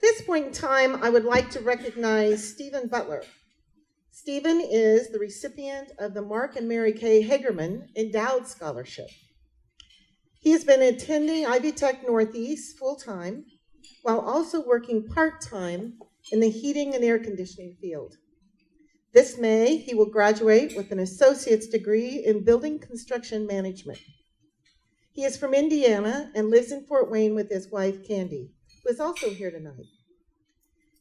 this point in time, I would like to recognize Stephen Butler. Stephen is the recipient of the Mark and Mary K. Hagerman Endowed Scholarship. He has been attending Ivy Tech Northeast full-time, while also working part-time in the heating and air conditioning field. This May, he will graduate with an associate's degree in building construction management. He is from Indiana and lives in Fort Wayne with his wife, Candy, who is also here tonight.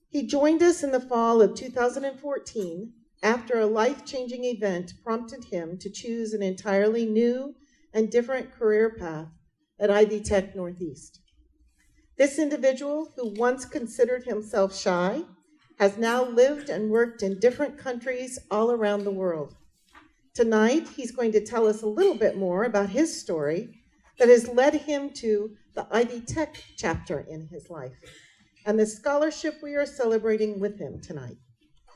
He joined us in the fall of 2014 after a life-changing event prompted him to choose an entirely new and different career path at Ivy Tech Northeast. This individual, who once considered himself shy, has now lived and worked in different countries all around the world. Tonight, he's going to tell us a little bit more about his story that has led him to the Ivy Tech chapter in his life and the scholarship we are celebrating with him tonight.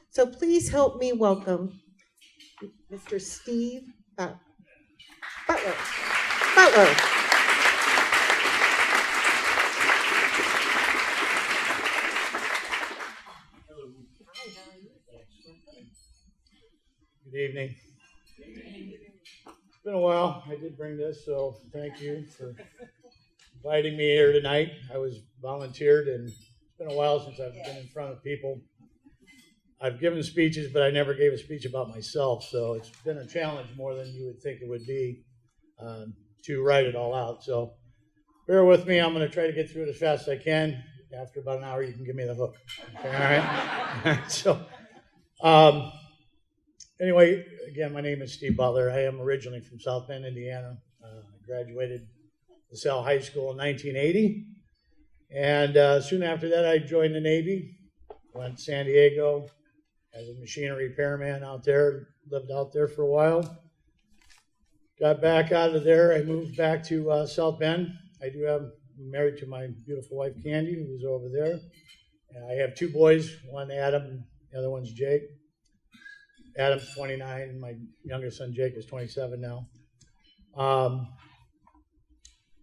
So please help me welcome Mr. Steve Butler. Good evening. It's been a while. I did bring this, so thank you for inviting me here tonight. I was volunteered, and it's been a while since I've been in front of people. I've given speeches, but I never gave a speech about myself, so it's been a challenge more than you would think it would be to write it all out. So bear with me. I'm going to try to get through it as fast as I can. After about an hour, you can give me the hook. Okay, all right? So anyway, again, my name is Steve Butler. I am originally from South Bend, Indiana. I graduated LaSalle High School in 1980. And soon after that, I joined the Navy, went to San Diego as a machinery repairman out there, lived out there for a while. Got back out of there. I moved back to South Bend. I'm married to my beautiful wife, Candy, who's over there. And I have two boys, one Adam, and the other one's Jake. Adam's 29, and my younger son, Jake, is 27 now.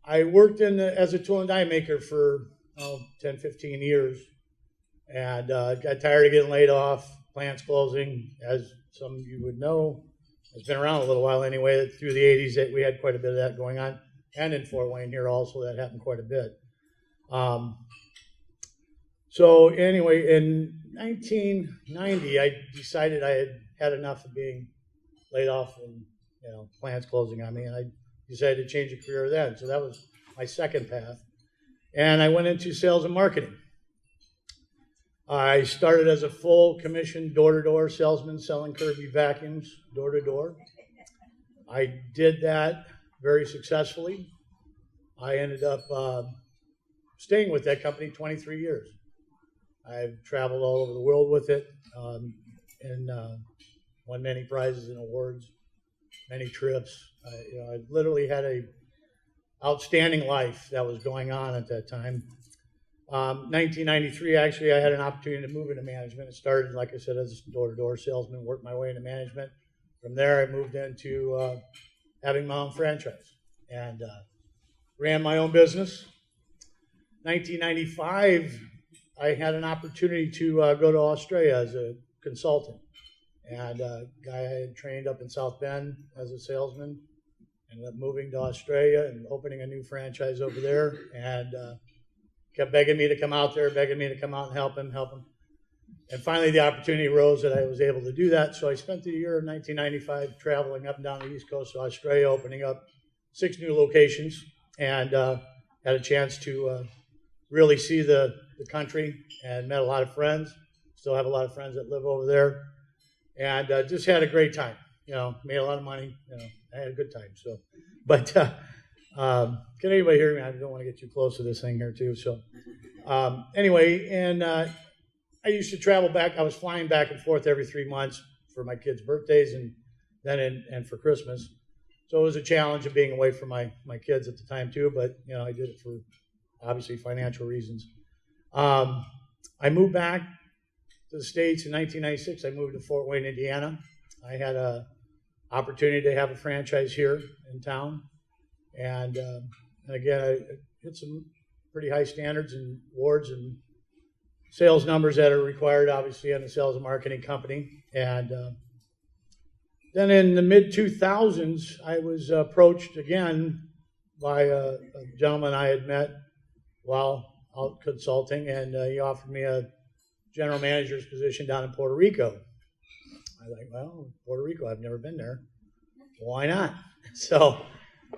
I worked as a tool and die maker for 10, 15 years, and got tired of getting laid off, plants closing. As some of you would know, it's been around a little while anyway. Through the 80s, we had quite a bit of that going on, and in Fort Wayne here also, that happened quite a bit. So anyway, in 1990, I decided I had enough of being laid off and plants closing on me, and I decided to change a career then. So that was my second path, and I went into sales and marketing. I started as a full commission door-to-door salesman selling Kirby vacuums door-to-door. I did that very successfully. I ended up staying with that company 23 years. I've traveled all over the world with it and won many prizes and awards, many trips. I literally had a outstanding life that was going on at that time. 1993, actually, I had an opportunity to move into management. It started, like I said, as a door-to-door salesman, worked my way into management. From there, I moved into having my own franchise and ran my own business. 1995, I had an opportunity to go to Australia as a consultant. And a guy I had trained up in South Bend as a salesman ended up moving to Australia and opening a new franchise over there, and kept begging me to come out there, begging me to come out and help him. And finally the opportunity arose that I was able to do that. So I spent the year of 1995 traveling up and down the East Coast of Australia, opening up 6 new locations, and had a chance to really see the country and met a lot of friends. Still have a lot of friends that live over there, and just had a great time. Made a lot of money. I had a good time. So, but can anybody hear me? I don't want to get too close to this thing here too. So, anyway, and I used to travel back. I was flying back and forth every 3 months for my kids' birthdays and then and for Christmas. So it was a challenge of being away from my kids at the time too. But I did it for obviously financial reasons. I moved back to the States in 1996. I moved to Fort Wayne, Indiana. I had an opportunity to have a franchise here in town. And again, I hit some pretty high standards and awards and sales numbers that are required, obviously, in a sales and marketing company. And then in the mid-2000s, I was approached again by a gentleman I had met while out consulting, and he offered me a general manager's position down in Puerto Rico. I was like, well, Puerto Rico, I've never been there. Why not? So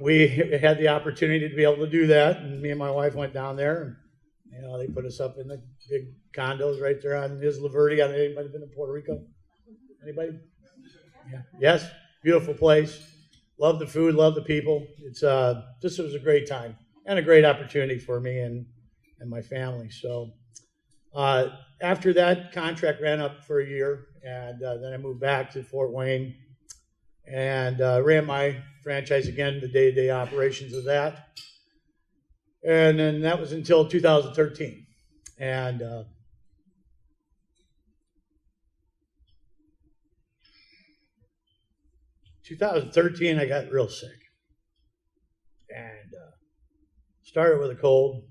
we had the opportunity to be able to do that, and me and my wife went down there, and they put us up in the big condos right there on Isla Verde. Anybody been to Puerto Rico? Anybody? Yeah. Yes, beautiful place. Love the food, love the people. It was a great time and a great opportunity for me and my family. So after that, contract ran up for a year, and then I moved back to Fort Wayne and ran my franchise again, the day-to-day operations of that. And then that was until 2013. And 2013, I got real sick. And started with a cold,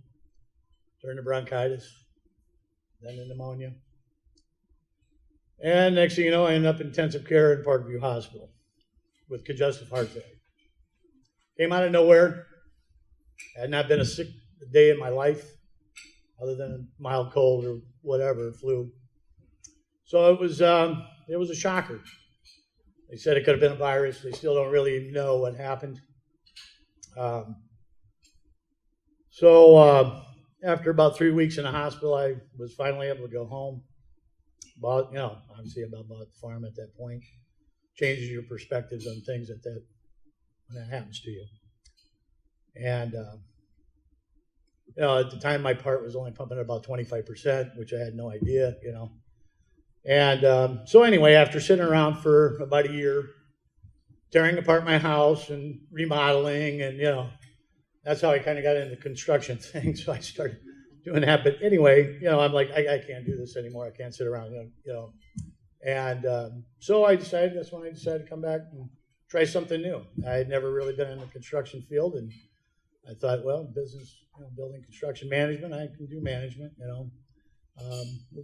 turned to bronchitis, then to pneumonia. And next thing you know, I ended up in intensive care in Parkview Hospital with congestive heart failure. Came out of nowhere. Had not been a sick day in my life other than a mild cold or whatever, flu. So it was a shocker. They said it could have been a virus. They still don't really know what happened. After about 3 weeks in the hospital, I was finally able to go home. Obviously about the farm at that point. Changes your perspectives on things when that happens to you. And, at the time, my part was only pumping at about 25%, which I had no idea, And so anyway, after sitting around for about a year, tearing apart my house and remodeling, and, that's how I kind of got into the construction thing. So I started doing that. But anyway, I'm like, I can't do this anymore. I can't sit around, And so that's when I decided to come back and try something new. I had never really been in the construction field, and I thought, well, business, building construction management, I can do management, we'll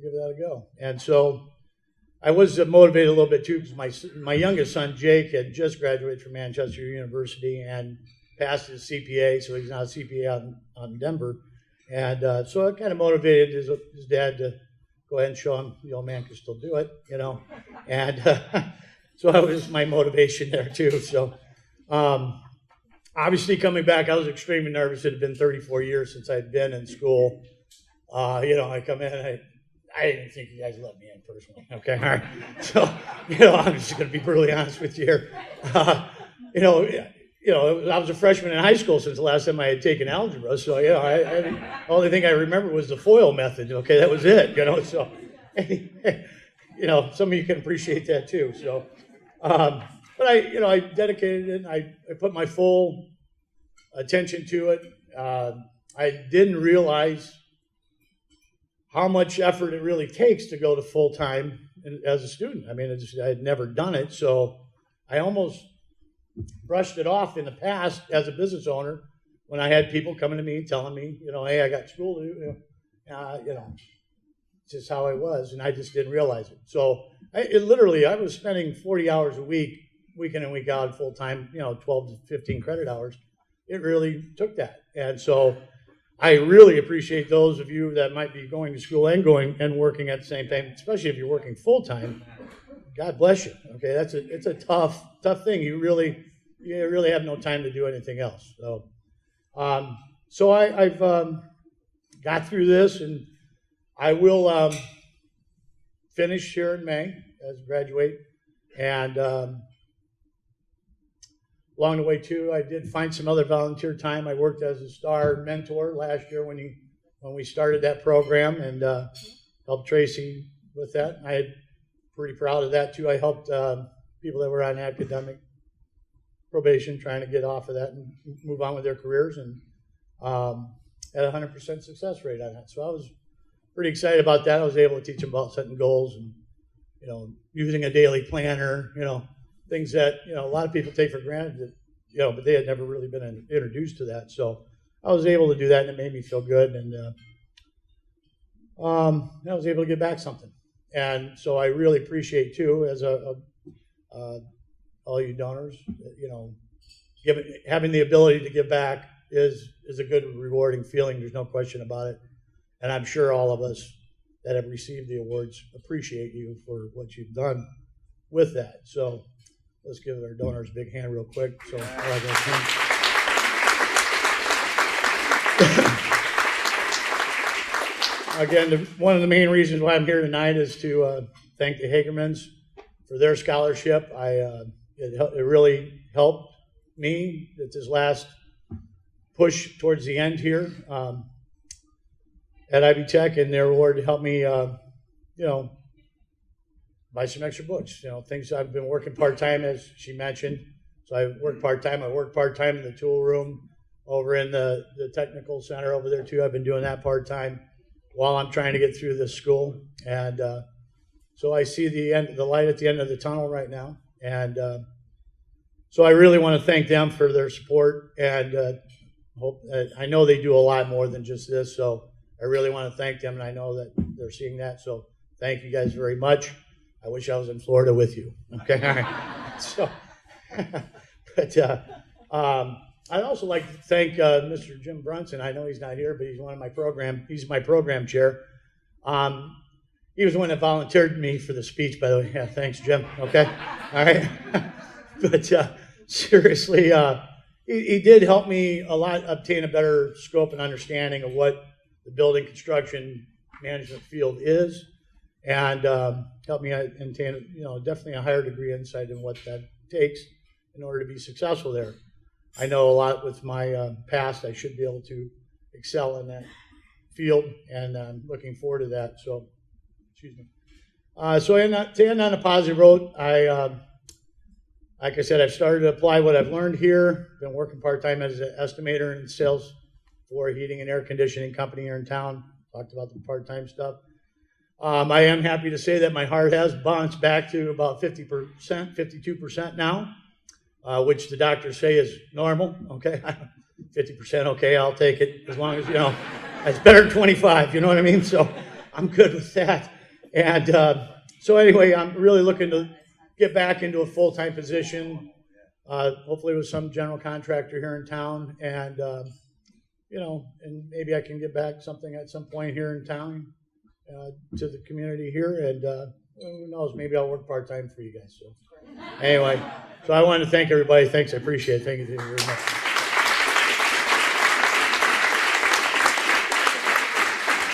give that a go. And so I was motivated a little bit too, because my youngest son, Jake, had just graduated from Manchester University and passed his CPA, so he's now a CPA out in Denver. And so it kind of motivated his dad to go ahead and show him the old man can still do it, And so that was my motivation there too. So obviously coming back, I was extremely nervous. It had been 34 years since I'd been in school. I come in, I didn't think you guys let me in personally. Okay, all right. So, I'm just going to be brutally honest with you here. I was a freshman in high school since the last time I had taken algebra. So, the only thing I remember was the FOIL method. Okay, that was it. So, some of you can appreciate that too. So, but I dedicated it. And I put my full attention to it. I didn't realize how much effort it really takes to go to full time as a student. I mean, I had never done it, so I almost brushed it off in the past as a business owner when I had people coming to me telling me, hey, I got school to do. It's just how I was, and I just didn't realize it. So I was spending 40 hours a week, week in and week out, full time, 12 to 15 credit hours. It really took that, and so I really appreciate those of you that might be going to school and working at the same time, especially if you're working full time. God bless you. Okay, it's a tough thing. You really have no time to do anything else. So I've got through this, and I will finish here in May as a graduate. And along the way too, I did find some other volunteer time. I worked as a star mentor last year when we started that program, and helped Tracy with that. I had pretty proud of that too. I helped people that were on academic probation trying to get off of that and move on with their careers, and had a 100% success rate on that. So I was pretty excited about that. I was able to teach them about setting goals and using a daily planner, things that a lot of people take for granted, but they had never really been introduced to that. So I was able to do that, and it made me feel good. And I was able to get back something. And so I really appreciate too, as all you donors, having the ability to give back is a good, rewarding feeling. There's no question about it. And I'm sure all of us that have received the awards appreciate you for what you've done with that. So let's give our donors a big hand real quick. So again, one of the main reasons why I'm here tonight is to thank the Hagermans for their scholarship. It really helped me at this last push towards the end here at Ivy Tech, and their award helped me, buy some extra books. Things I've been working part-time, as she mentioned. So I work part-time. I work part-time in the tool room over in the technical center over there too. I've been doing that part-time while I'm trying to get through this school. And so I see the light at the end of the tunnel right now. And so I really want to thank them for their support, and I know they do a lot more than just this, so I really want to thank them, and I know that they're seeing that, so thank you guys very much. I wish I was in Florida with you. Okay, all right. So, but I'd also like to thank Mr. Jim Brunson. I know he's not here, but he's he's my program chair. He was the one that volunteered me for the speech, by the way. Yeah, thanks, Jim. Okay, all right. But seriously, he did help me a lot obtain a better scope and understanding of what the building construction management field is, and helped me obtain, definitely a higher degree of insight in what that takes in order to be successful there. I know a lot with my past. I should be able to excel in that field, and I'm looking forward to that. So, excuse me. So to end on a positive note, like I said, I've started to apply what I've learned here. Been working part-time as an estimator in sales for a heating and air conditioning company here in town. Talked about the part-time stuff. I am happy to say that my heart has bounced back to about 50%, 52% now, which the doctors say is normal. Okay, 50%. Okay, I'll take it as long as that's better than 25. You know what I mean? So I'm good with that. And so anyway, I'm really looking to get back into a full-time position, hopefully with some general contractor here in town, and and maybe I can get back something at some point here in town to the community here, and who knows, maybe I'll work part-time for you guys. So anyway, so I want to thank everybody. Thanks, I appreciate it. Thank you very much.